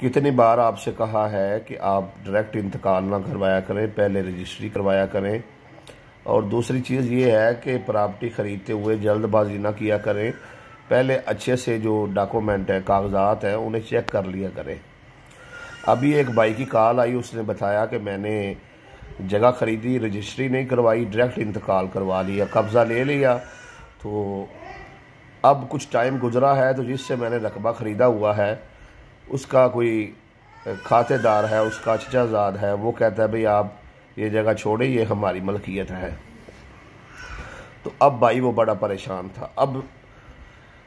कितनी बार आपसे कहा है कि आप डायरेक्ट इंतकाल ना करवाया करें, पहले रजिस्ट्री करवाया करें। और दूसरी चीज़ ये है कि प्रॉपर्टी ख़रीदते हुए जल्दबाजी ना किया करें, पहले अच्छे से जो डॉक्यूमेंट है, कागजात हैं, उन्हें चेक कर लिया करें। अभी एक भाई की कॉल आई, उसने बताया कि मैंने जगह ख़रीदी, रजिस्ट्री नहीं करवाई, डायरेक्ट इंतकाल करवा लिया, कब्ज़ा ले लिया। तो अब कुछ टाइम गुजरा है तो जिससे मैंने रकबा ख़रीदा हुआ है उसका कोई खातेदार है, उसका चचाजाद है, वो कहता है भाई आप ये जगह छोड़े, ये हमारी मलकियत है। तो अब भाई वो बड़ा परेशान था। अब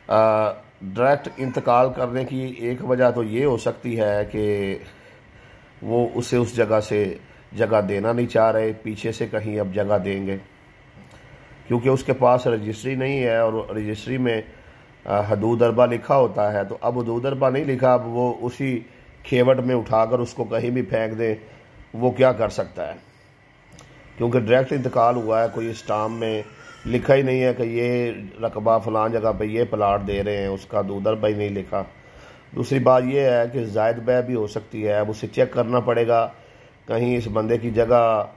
डायरेक्ट इंतकाल करने की एक वजह तो ये हो सकती है कि वो उसे उस जगह से जगह देना नहीं चाह रहे, पीछे से कहीं अब जगह देंगे, क्योंकि उसके पास रजिस्ट्री नहीं है और रजिस्ट्री में हदूद अरबा लिखा होता है। तो अब हदूद अरबा नहीं लिखा, अब वो उसी खेवट में उठाकर उसको कहीं भी फेंक दे, वो क्या कर सकता है, क्योंकि डायरेक्ट इंतकाल हुआ है, कोई स्टाम्प में लिखा ही नहीं है कि ये रकबा फलां जगह पे ये प्लाट दे रहे हैं, उसका हदूद अरबा ही नहीं लिखा। दूसरी बात यह है कि जायद बै भी हो सकती है, अब उसे चेक करना पड़ेगा, कहीं इस बंदे की जगह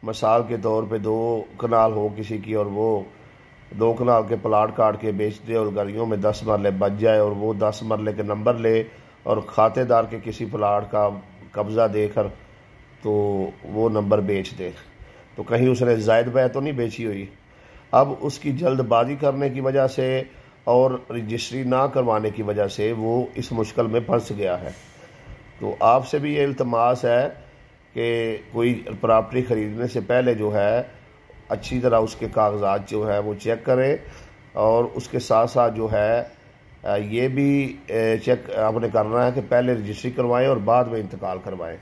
मिसाल के तौर पे 2 कनाल हो किसी की और वो 2 कनाल के प्लाट काट के बेच दे और गलियों में 10 मरले बच जाए और वो 10 मरले के नंबर ले और खातेदार के किसी प्लाट का कब्ज़ा देकर तो वो नंबर बेच दे, तो कहीं उसने जायद बै तो नहीं बेची हुई। अब उसकी जल्दबाजी करने की वजह से और रजिस्ट्री ना करवाने की वजह से वो इस मुश्किल में फंस गया है। तो आपसे भी ये इल्तमास है कि कोई प्रॉपर्टी ख़रीदने से पहले जो है अच्छी तरह उसके कागजात जो है वो चेक करें, और उसके साथ साथ जो है ये भी चेक आपने करना है कि पहले रजिस्ट्री करवाएं और बाद में इंतकाल करवाएं।